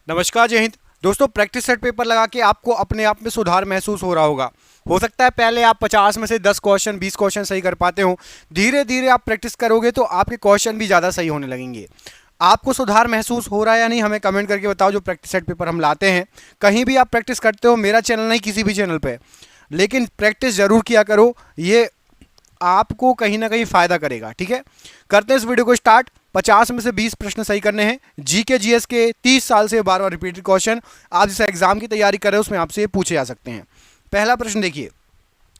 नमस्कार, जय हिंद। दोस्तों, प्रैक्टिस सेट पेपर लगा के आपको अपने आप में सुधार महसूस हो रहा होगा। हो सकता है पहले आप 50 में से 10 क्वेश्चन 20 क्वेश्चन सही कर पाते हो। धीरे धीरे आप प्रैक्टिस करोगे तो आपके क्वेश्चन भी ज़्यादा सही होने लगेंगे। आपको सुधार महसूस हो रहा है या नहीं, हमें कमेंट करके बताओ। जो प्रैक्टिस सेट पेपर हम लाते हैं, कहीं भी आप प्रैक्टिस करते हो, मेरा चैनल नहीं किसी भी चैनल पर, लेकिन प्रैक्टिस जरूर किया करो। ये आपको कहीं ना कहीं फायदा करेगा। ठीक है, करते हैं इस वीडियो को स्टार्ट। 50 में से 20 प्रश्न सही करने हैं। जीके जीएस के 30 साल से बार बार रिपीटेड क्वेश्चन, आप जिस एग्जाम की तैयारी कर रहे हो उसमें आपसे ये पूछे जा सकते हैं। पहला प्रश्न देखिए,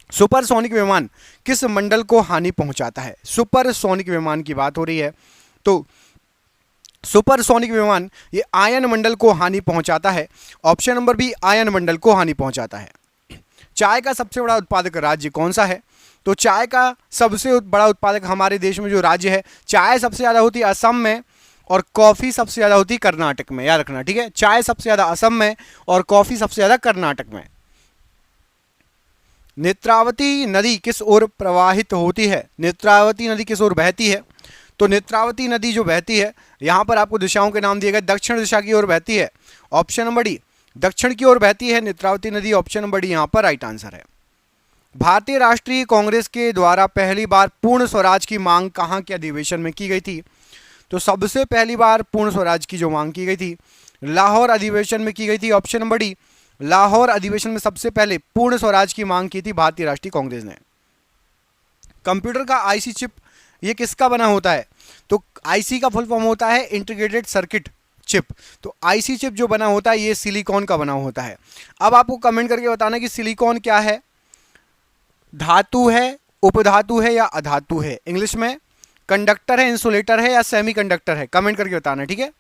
सुपरसोनिक विमान किस मंडल को हानि पहुंचाता है? सुपरसोनिक विमान की बात हो रही है, तो सुपरसोनिक विमान ये आयन मंडल को हानि पहुंचाता है। ऑप्शन नंबर बी, आयन मंडल को हानि पहुंचाता है। चाय का सबसे बड़ा उत्पादक राज्य कौन सा है? तो चाय का सबसे बड़ा उत्पादक हमारे देश में जो राज्य है, चाय सबसे ज़्यादा होती है असम में और कॉफ़ी सबसे ज़्यादा होती है कर्नाटक में। याद रखना, ठीक है। चाय सबसे ज़्यादा असम में और कॉफ़ी सबसे ज़्यादा कर्नाटक में। नेत्रावती नदी किस ओर प्रवाहित होती है? नेत्रावती नदी किस ओर बहती है? तो नेत्रावती नदी जो बहती है, यहाँ पर आपको दिशाओं के नाम दिए गए। दक्षिण दिशा की ओर बहती है, ऑप्शन नंबर डी। दक्षिण की ओर बहती है नेत्रावती नदी, ऑप्शन नंबर डी यहाँ पर राइट आंसर है। भारतीय राष्ट्रीय कांग्रेस के द्वारा पहली बार पूर्ण स्वराज की मांग कहाँ के अधिवेशन में की गई थी? तो सबसे पहली बार पूर्ण स्वराज की जो मांग की गई थी, लाहौर अधिवेशन में की गई थी, ऑप्शन नंबर डी। लाहौर अधिवेशन में सबसे पहले पूर्ण स्वराज की मांग की थी भारतीय राष्ट्रीय कांग्रेस ने। कंप्यूटर का आईसी चिप ये किसका बना होता है? तो आईसी का फुल फॉर्म होता है इंटीग्रेटेड सर्किट चिप। तो आईसी चिप जो बना होता है ये सिलिकॉन का बना होता है। अब आपको कमेंट करके बताना कि सिलिकॉन क्या है, धातु है, उपधातु है या अधातु है। इंग्लिश में कंडक्टर है, इंसुलेटर है या सेमीकंडक्टर है, कमेंट करके बताना, ठीक है।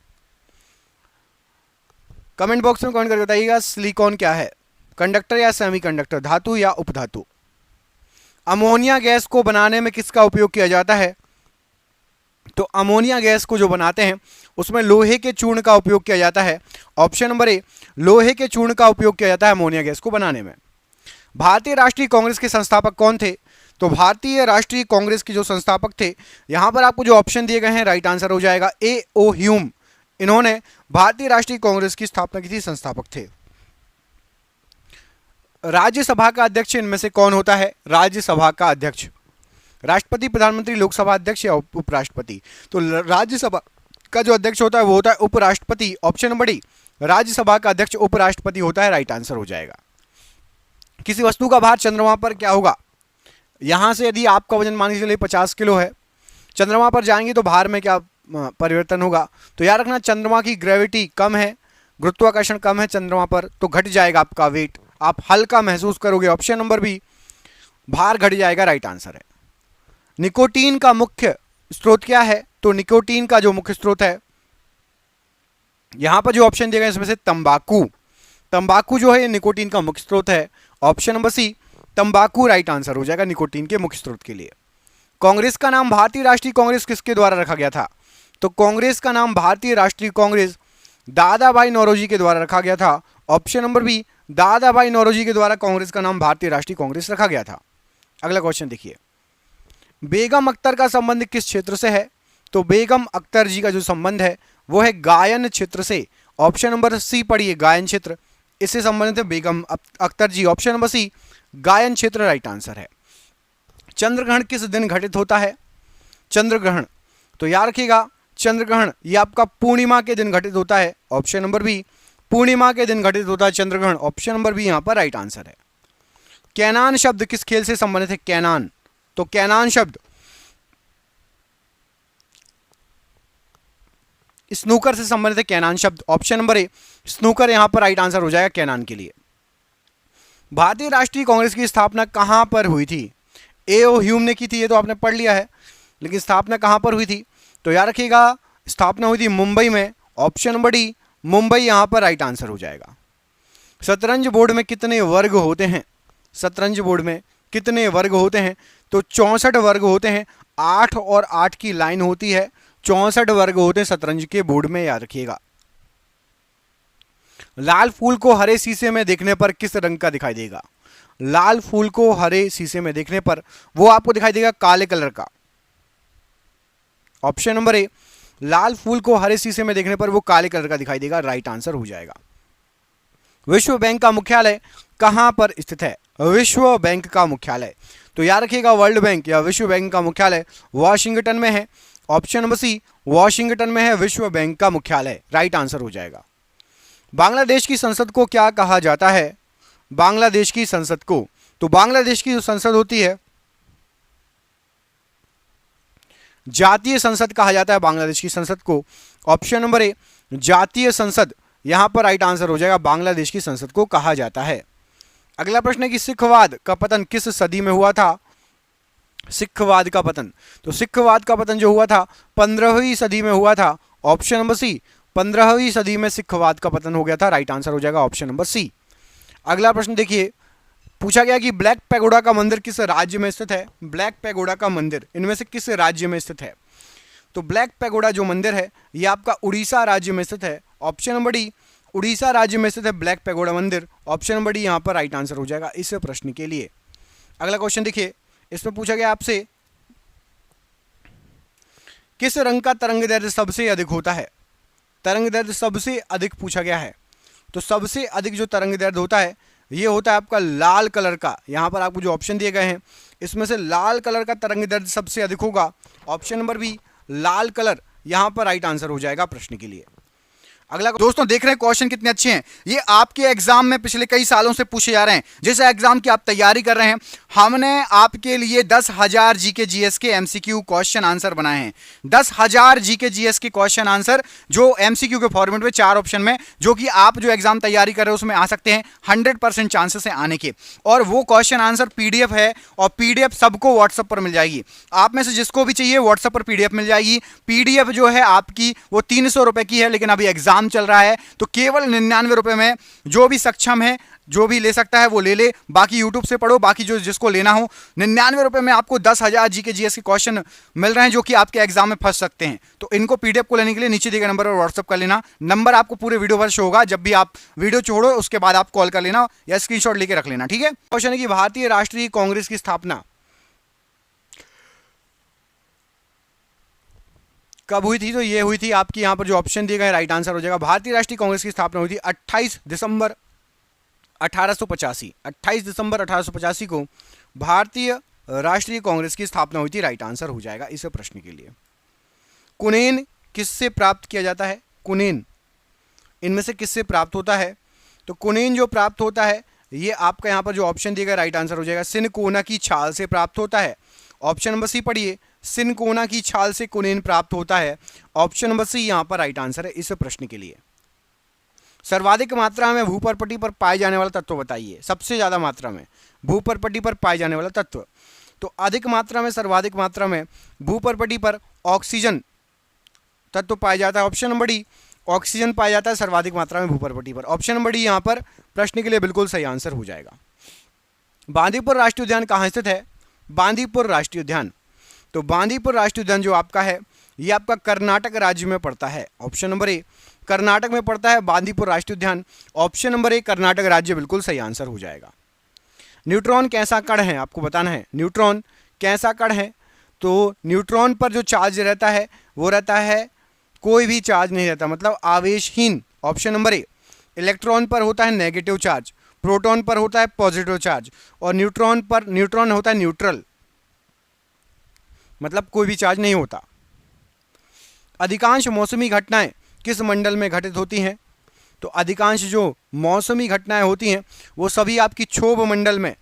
कमेंट बॉक्स में कमेंट करके बताइएगा सिलिकॉन क्या है, कंडक्टर या सेमीकंडक्टर, धातु या उपधातु। अमोनिया गैस को बनाने में किसका उपयोग किया जाता है? तो अमोनिया गैस को जो बनाते हैं उसमें लोहे के चूर्ण का उपयोग किया जाता है, ऑप्शन नंबर ए। लोहे के चूर्ण का उपयोग किया जाता है अमोनिया गैस को बनाने में। भारतीय राष्ट्रीय कांग्रेस के संस्थापक कौन थे? तो भारतीय राष्ट्रीय कांग्रेस के जो संस्थापक थे, यहां पर आपको जो ऑप्शन दिए गए हैं राइट आंसर हो जाएगा ए ओ ह्यूम। इन्होंने भारतीय राष्ट्रीय कांग्रेस की स्थापना की थी, संस्थापक थे। राज्यसभा का अध्यक्ष इनमें से कौन होता है? राज्यसभा का अध्यक्ष राष्ट्रपति, प्रधानमंत्री, लोकसभा अध्यक्ष या उपराष्ट्रपति? तो राज्यसभा का जो अध्यक्ष होता है वो होता है उपराष्ट्रपति, ऑप्शन नंबर डी। राज्यसभा का अध्यक्ष उपराष्ट्रपति होता है, राइट आंसर हो जाएगा। किसी वस्तु का भार चंद्रमा पर क्या होगा? यहां से यदि आपका वजन मान के चलिए 50 किलो है, चंद्रमा पर जाएंगे तो भार में क्या परिवर्तन होगा? तो याद रखना, चंद्रमा की ग्रेविटी कम है, गुरुत्वाकर्षण कम है चंद्रमा पर, तो घट जाएगा आपका वेट, आप हल्का महसूस करोगे, ऑप्शन नंबर बी, भार घट जाएगा, राइट आंसर है। निकोटीन का मुख्य स्रोत क्या है? तो निकोटीन का जो मुख्य स्रोत है, यहां पर जो ऑप्शन दिए गए इसमें से तंबाकू। तंबाकू जो है ये निकोटीन का मुख्य स्रोत है, ऑप्शन नंबर सी, तंबाकू राइट आंसर हो जाएगा निकोटीन के मुख्य स्रोत के लिए। कांग्रेस का नाम भारतीय राष्ट्रीय कांग्रेस किसके द्वारा रखा गया था? तो कांग्रेस का नाम भारतीय राष्ट्रीय कांग्रेस दादा भाई नौरोजी के द्वारा रखा गया था, ऑप्शन नंबर बी। दादा भाई नौरोजी के द्वारा कांग्रेस का नाम भारतीय राष्ट्रीय कांग्रेस रखा गया था। अगला क्वेश्चन देखिए, बेगम अख्तर का संबंध किस क्षेत्र से है? तो बेगम अख्तर जी का जो संबंध है वो है गायन क्षेत्र से, ऑप्शन नंबर सी पढ़िए, गायन क्षेत्र, इससे संबंधित है बेगम अख्तर जी, ऑप्शन नंबर सी, गायन क्षेत्र राइट आंसर है। चंद्रग्रहण किस दिन घटित होता है? चंद्रग्रहण, तो याद रखिएगा, चंद्रग्रहण ये आपका पूर्णिमा के दिन घटित होता है, ऑप्शन नंबर बी, पूर्णिमा के दिन घटित होता है चंद्रग्रहण, ऑप्शन नंबर बी यहां पर राइट आंसर है। कैनान शब्द किस खेल से संबंधित है? कैनान, तो कैनान शब्द स्नूकर से संबंधित है, कैनान शब्द, ऑप्शन नंबर ए, स्नूकर यहां पर राइट आंसर हो जाएगा कैनान के लिए। भारतीय राष्ट्रीय कांग्रेस की स्थापना कहां पर हुई थी? ए ओ ह्यूम ने की थी, ये तो आपने पढ़ लिया है, लेकिन स्थापना कहां पर हुई थी? तो याद रखिएगा, स्थापना हुई थी मुंबई में, ऑप्शन नंबर डी, मुंबई यहां पर राइट आंसर हो जाएगा। शतरंज बोर्ड में कितने वर्ग होते हैं? शतरंज बोर्ड में कितने वर्ग होते हैं? तो 64 वर्ग होते हैं, 8 और 8 की लाइन होती है, 64 वर्ग होते हैं शतरंज के बोर्ड में, याद रखिएगा। लाल फूल को हरे शीशे में देखने पर किस रंग का दिखाई देगा? लाल फूल को हरे शीशे में देखने पर वो आपको दिखाई देगा काले कलर का, ऑप्शन नंबर ए। लाल फूल को हरे शीशे में देखने पर वो काले कलर का दिखाई देगा, राइट आंसर हो जाएगा। विश्व बैंक का मुख्यालय कहां पर स्थित है? विश्व बैंक का मुख्यालय, तो याद रखिएगा वर्ल्ड बैंक या विश्व बैंक का मुख्यालय वाशिंगटन में है। ऑप्शन नंबर सी, वाशिंगटन में है विश्व बैंक का मुख्यालय, राइट आंसर हो जाएगा। बांग्लादेश की संसद को क्या कहा जाता है? बांग्लादेश की संसद को, तो बांग्लादेश की जो संसद होती है जातीय संसद कहा जाता है बांग्लादेश की संसद को। ऑप्शन नंबर ए, जातीय संसद, यहां पर राइट आंसर हो जाएगा, बांग्लादेश की संसद को कहा जाता है। अगला प्रश्न है कि सिखवाद का पतन किस सदी में हुआ था? सिखवाद का पतन, तो सिखवाद का पतन जो हुआ था 15वीं सदी में हुआ था। ऑप्शन नंबर सी, 15वीं सदी में सिखवाद का पतन हो गया था, राइट आंसर हो जाएगा ऑप्शन नंबर सी। अगला प्रश्न देखिए, पूछा गया कि ब्लैक पैगोडा का मंदिर किस राज्य में स्थित है? ब्लैक पैगोडा का मंदिर इनमें से किस राज्य में स्थित है? तो ब्लैक पैगोडा जो मंदिर है ये आपका उड़ीसा राज्य में स्थित है। ऑप्शन नंबर डी, उड़ीसा राज्य में स्थित है ब्लैक पैगोडा मंदिर, ऑप्शन नंबर डी यहाँ पर राइट आंसर हो जाएगा इस प्रश्न के लिए। अगला क्वेश्चन देखिए, इसमें पूछा गया आपसे किस रंग का तरंग दैर्ध्य सबसे अधिक होता है? तरंग दैर्ध्य सबसे अधिक पूछा गया है, तो सबसे अधिक जो तरंग दैर्ध्य होता है ये होता है आपका लाल कलर का। यहां पर आपको जो ऑप्शन दिए गए हैं इसमें से लाल कलर का तरंग दैर्ध्य सबसे अधिक होगा, ऑप्शन नंबर बी लाल कलर यहां पर राइट आंसर हो जाएगा प्रश्न के लिए। अगला दोस्तों देख रहे हैं क्वेश्चन कितने अच्छे हैं, ये आपके एग्जाम में पिछले कई सालों से पूछे जा रहे हैं। जैसे एग्जाम की आप तैयारी कर रहे हैं, हमने आपके लिए 10,000 जीके जीएस के एमसीक्यू क्वेश्चन आंसर बनाए हैं। 10,000 जीके जीएस के क्वेश्चन आंसर जो एमसीक्यू के फॉर्मेट में 4 ऑप्शन में, जो कि आप जो एग्जाम तैयारी कर रहे हो उसमें आ सकते हैं, 100% चांसेस है आने के। और वो क्वेश्चन आंसर पीडीएफ है और पीडीएफ सबको व्हाट्सएप पर मिल जाएगी। आप में से जिसको भी चाहिए व्हाट्सएप पर पीडीएफ मिल जाएगी। पीडीएफ जो है आपकी वो 300 रुपए की है, लेकिन अभी एग्जाम चल रहा है तो केवल 99 रुपए में जो भी सक्षम है, जो भी ले सकता है वो ले ले, बाकी यूट्यूब से पढ़ो, बाकी जो जिसको लेना हो 99 रुपए में आपको 10,000 जीके जीएस के क्वेश्चन मिल रहे हैं जो कि आपके एग्जाम में फंस सकते हैं। तो इनको पीडीएफ को लेने के लिए नीचे दिए गए नंबर पर व्हाट्सएप कर लेना। नंबर आपको पूरे वीडियो पर शो होगा, जब भी आप वीडियो छोड़ो उसके बाद आप कॉल कर लेना या स्क्रीनशॉट लेके रख लेना, ठीक है। क्वेश्चन है कि भारतीय राष्ट्रीय कांग्रेस की स्थापना कब हुई थी? तो ये हुई थी आपकी, यहां पर जो ऑप्शन दिए गए राइट आंसर हो जाएगा। भारतीय राष्ट्रीय कांग्रेस की स्थापना हुई थी 28 दिसंबर 1885। 28 दिसंबर 1885 को भारतीय राष्ट्रीय कांग्रेस की स्थापना हुई थी, राइट आंसर हो जाएगा इस प्रश्न के लिए। कुनेन किससे प्राप्त किया जाता है? कुनेन इनमें से किससे प्राप्त होता है? तो कुनेन जो प्राप्त होता है ये आपका यहां पर जो ऑप्शन दिया गया राइट आंसर हो जाएगा, सिनकोना की छाल से प्राप्त होता है। ऑप्शन नंबर सी पढ़िए, सिनकोना की छाल से कुनेन प्राप्त होता है, ऑप्शन नंबर सी यहां पर राइट आंसर है इस प्रश्न के लिए। सर्वाधिक मात्रा में भूपर्पटी पर पाए जाने वाला तत्व बताइए। सबसे ज्यादा मात्रा में भूपर्पटी पर पाए जाने वाला तत्व, तो अधिक मात्रा में, सर्वाधिक मात्रा में भूपर्पटी पर ऑक्सीजन तत्व पाया जाता है। ऑप्शन नंबर डी, ऑक्सीजन पाया जाता है सर्वाधिक मात्रा में भूपर्पटी पर। ऑप्शन नंबर डी यहां पर प्रश्न के लिए बिल्कुल सही आंसर हो जाएगा। बांदीपुर राष्ट्रीय उद्यान कहां स्थित है? बांदीपुर राष्ट्रीय उद्यान, तो बांदीपुर राष्ट्रीय उद्यान जो आपका है ये आपका कर्नाटक राज्य में पड़ता है। ऑप्शन नंबर ए, कर्नाटक में पड़ता है बांदीपुर राष्ट्रीय उद्यान, ऑप्शन नंबर ए कर्नाटक राज्य बिल्कुल सही आंसर हो जाएगा। न्यूट्रॉन कैसा कण है आपको बताना है। न्यूट्रॉन कैसा कण है? तो न्यूट्रॉन पर जो चार्ज रहता है वो रहता है, कोई भी चार्ज नहीं रहता, मतलब आवेशहीन। ऑप्शन नंबर ए, इलेक्ट्रॉन पर होता है नेगेटिव चार्ज, प्रोटॉन पर होता है पॉजिटिव चार्ज, और न्यूट्रॉन होता है न्यूट्रल, मतलब कोई भी चार्ज नहीं होता। अधिकांश मौसमी घटनाएं किस मंडल में घटित होती हैं? तो अधिकांश जो मौसमी घटनाएं होती हैं वो सभी आपकी क्षोभ मंडल में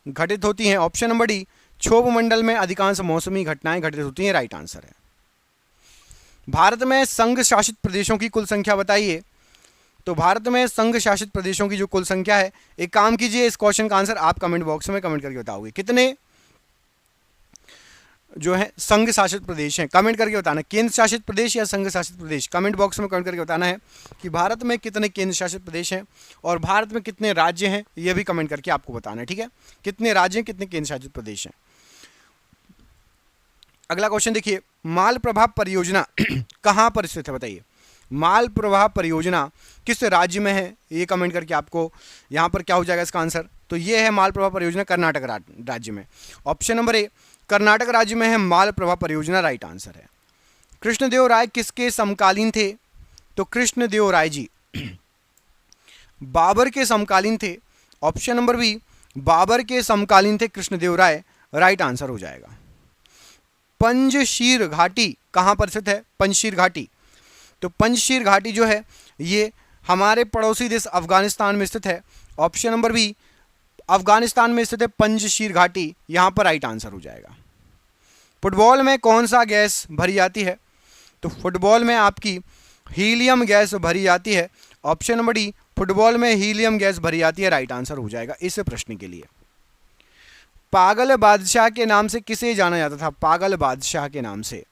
घटित होती हैं। ऑप्शन नंबर डी, क्षोभ मंडल में अधिकांश मौसमी घटनाएं घटित होती हैं, राइट आंसर है। भारत में संघ शासित प्रदेशों की कुल संख्या बताइए। तो भारत में संघ शासित प्रदेशों की जो कुल संख्या है, एक काम कीजिए, इस क्वेश्चन का आंसर आप कमेंट बॉक्स में कमेंट करके बताओगे कितने जो है संघ शासित प्रदेश हैं, कमेंट करके बताना। केंद्र शासित प्रदेश या संघ शासित प्रदेश, कमेंट बॉक्स में कमेंट करके बताना है कि भारत में कितने केंद्र शासित प्रदेश हैं और भारत में कितने राज्य हैं, यह भी कमेंट करके आपको बताना है, ठीक है। कितने राज्य हैं, कितने केंद्र शासित प्रदेश हैं। अगला क्वेश्चन देखिए, माल प्रवाह परियोजना कहां पर स्थित है बताइए। माल प्रवाह परियोजना किस राज्य में है, ये कमेंट करके आपको यहां पर क्या हो जाएगा इसका आंसर। तो ये है माल प्रवाह परियोजना कर्नाटक राज्य में। ऑप्शन नंबर ए, कर्नाटक राज्य में है माल प्रवाह परियोजना, राइट आंसर है। कृष्णदेव राय किसके समकालीन थे? तो कृष्णदेव राय जी बाबर के समकालीन थे। ऑप्शन नंबर बी, बाबर के समकालीन थे कृष्णदेव राय, राइट आंसर हो जाएगा। पंजशीर घाटी कहां पर स्थित है? पंजशीर घाटी, तो पंजशीर घाटी जो है ये हमारे पड़ोसी देश अफगानिस्तान में स्थित है। ऑप्शन नंबर बी, अफगानिस्तान में स्थित है पंजशीर घाटी, यहां पर राइट आंसर हो जाएगा। फुटबॉल में कौन सा गैस भरी जाती है? तो फुटबॉल में आपकी हीलियम गैस भरी जाती है। ऑप्शन नंबर डी, फुटबॉल में हीलियम गैस भरी जाती है, राइट आंसर हो जाएगा इस प्रश्न के लिए। पागल बादशाह के नाम से किसे जाना जाता था? पागल बादशाह के नाम से,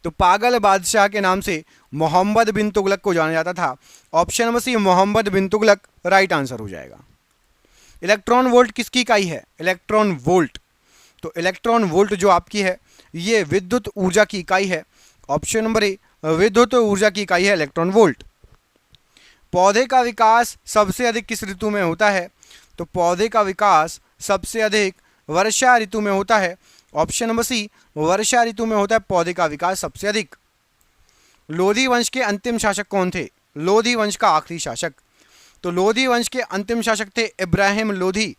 तो पागल बादशाह के नाम से मोहम्मद बिन तुगलक को जाना जाता था। ऑप्शन नंबर सी, मोहम्मद बिन तुगलक, राइट आंसर हो जाएगा। इलेक्ट्रॉन वोल्ट किसकी इकाई है? इलेक्ट्रॉन वोल्ट, तो इलेक्ट्रॉन वोल्ट जो आपकी है ये विद्युत ऊर्जा की इकाई है। ऑप्शन नंबर ए, विद्युत ऊर्जा की इकाई है इलेक्ट्रॉन वोल्ट। पौधे का विकास सबसे अधिक किस ऋतु में होता है? तो पौधे का विकास सबसे अधिक वर्षा ऋतु में होता है। ऑप्शन नंबर सी, वर्षा ऋतु में होता है पौधे का विकास सबसे अधिक। लोधी वंश के अंतिम शासक कौन थे? लोधी वंश का आखिरी शासक, तो लोधी वंश के अंतिम शासक थे Ibrahim Lodhi.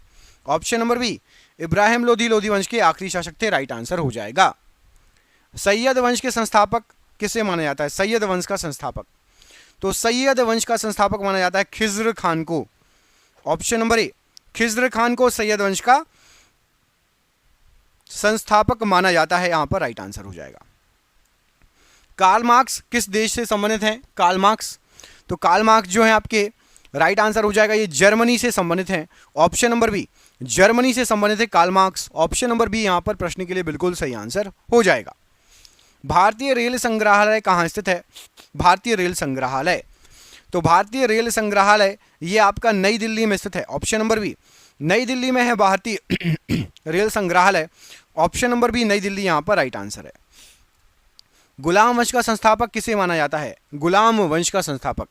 Option number B, Ibrahim Lodhi Lodhi वंश के आखिरी शासक थे, राइट आंसर हो जाएगा। सैयद वंश के संस्थापक किसे माना जाता है? सैयद वंश का संस्थापक, तो सैयद वंश का संस्थापक माना जाता है खिज्र खान को। ऑप्शन नंबर ए, खिज्र खान को सैयद वंश का संस्थापक माना जाता है, यहां पर राइट आंसर हो जाएगा। कार्ल मार्क्स किस देश से संबंधित हैं? कार्ल मार्क्स, तो कार्ल मार्क्स जो है आपके राइट आंसर हो जाएगा, ये जर्मनी से संबंधित हैं। ऑप्शन नंबर बी, जर्मनी से संबंधित है Karl Marx. Option number B यहां पर प्रश्न के लिए बिल्कुल सही आंसर हो जाएगा। भारतीय रेल संग्रहालय कहां स्थित है? भारतीय रेल संग्रहालय, तो भारतीय रेल संग्रहालय ये आपका नई दिल्ली में स्थित है। ऑप्शन नंबर बी, नई दिल्ली में है भारतीय रेल संग्रहालय। ऑप्शन नंबर बी, नई दिल्ली यहां पर राइट आंसर है। गुलाम वंश का संस्थापक किसे माना जाता है? गुलाम वंश का संस्थापक,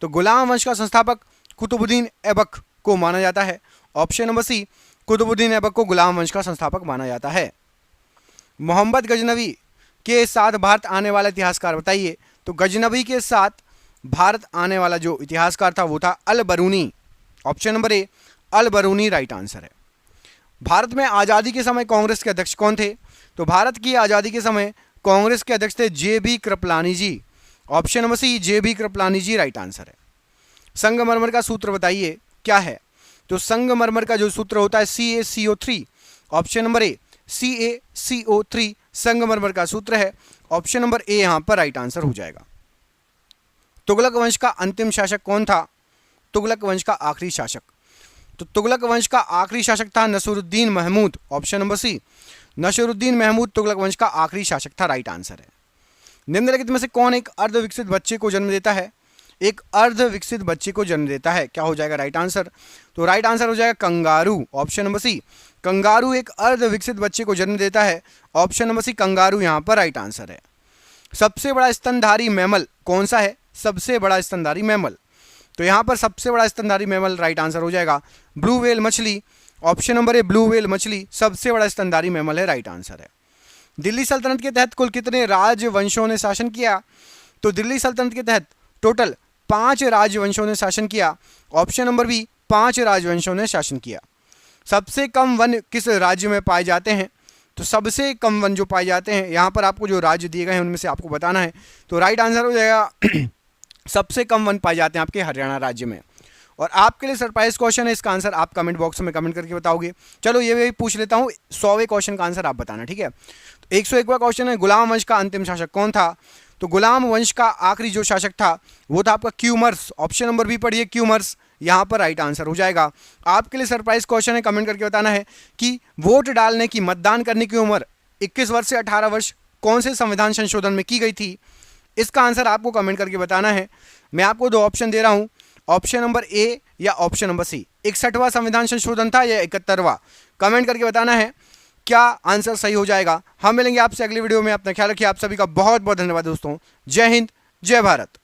तो गुलाम वंश का संस्थापक कुतुबुद्दीन ऐबक को माना जाता है। Option number C, Qutubuddin Aibak को गुलाम वंश का संस्थापक माना जाता है। मोहम्मद गजनवी के साथ भारत आने वाला इतिहासकार बताइए? तो गजनवी के साथ भारत आने वाला जो इतिहासकार था वो था Al Biruni. Option number A, Al Biruni right answer है। भारत में आज़ादी के समय कांग्रेस के अध्यक्ष कौन थे? तो भारत की आज़ादी के समय कांग्रेस के अध्यक्ष थे J B. Kripalani ji. Option number C, J B. Kripalani ji right answer है। संगमरमर का सूत्र बताइए क्या है? तो संगमरमर का जो सूत्र होता है CaCO3। ऑप्शन नंबर ए, CaCO3 संगमरमर का सूत्र है। ऑप्शन नंबर ए यहां पर राइट आंसर हो जाएगा। तुगलक वंश का अंतिम शासक कौन था? तुगलक वंश का आखिरी शासक, तो तुगलक वंश का आखिरी शासक था Nasiruddin Mahmud. Option number C, Nasiruddin Mahmud Tughlaq वंश का आखिरी शासक था, राइट आंसर है। निम्नलिखित में से कौन एक अर्धविकसित बच्चे को जन्म देता है? एक अर्धविकसित बच्चे को जन्म देता है, क्या हो जाएगा राइट आंसर? तो राइट आंसर हो जाएगा kangaroo. Option number C, kangaroo एक अर्धविकसित बच्चे को जन्म देता है। ऑप्शन नंबर सी, कंगारू यहां पर राइट आंसर है। सबसे बड़ा स्तनधारी मैमल कौन सा है? सबसे बड़ा स्तनधारी मैमल, तो यहां पर सबसे बड़ा स्तनधारी मैमल राइट आंसर हो जाएगा ब्लू व्हेल मछली। ऑप्शन नंबर ए, ब्लू व्हेल मछली सबसे बड़ा स्तनधारी मैमल है, राइट आंसर है। दिल्ली सल्तनत के तहत कुल कितने राजवंशों ने शासन किया? तो दिल्ली सल्तनत के तहत टोटल 5 राजवंशों ने शासन किया। ऑप्शन नंबर बी, 5 राजवंशों ने शासन किया। सबसे कम वन किस राज्य में पाए जाते हैं? तो सबसे कम वन जो पाए जाते हैं, यहाँ पर आपको जो राज्य दिए गए हैं उनमें से आपको बताना है, तो राइट आंसर हो जाएगा सबसे कम वन पाए जाते हैं आपके हरियाणा राज्य में। और आपके लिए सरप्राइज क्वेश्चन है, इसका आंसर आप कमेंट बॉक्स में कमेंट करके बताओगे। चलो ये भी पूछ लेता हूँ, 100वें क्वेश्चन का आंसर आप बताना, ठीक है। तो 101वां क्वेश्चन है, गुलाम वंश का अंतिम शासक कौन था? तो गुलाम वंश का आखिरी जो शासक था वो था आपका क्यूमर्स। ऑप्शन नंबर बी पढ़िए, क्यूमर्स, यहाँ पर राइट आंसर हो जाएगा। आपके लिए सरप्राइज क्वेश्चन है, कमेंट करके बताना है कि वोट डालने की, मतदान करने की उम्र 21 वर्ष से 18 वर्ष कौन से संविधान संशोधन में की गई थी? इसका आंसर आपको कमेंट करके बताना है। मैं आपको 2 ऑप्शन दे रहा हूँ, ऑप्शन नंबर ए या ऑप्शन नंबर सी। 61वां संविधान संशोधन था या 71वां? कमेंट करके बताना है क्या आंसर सही हो जाएगा। हम मिलेंगे आपसे अगली वीडियो में। अपना ख्याल रखिए। आप सभी का बहुत बहुत धन्यवाद दोस्तों। जय हिंद, जय भारत।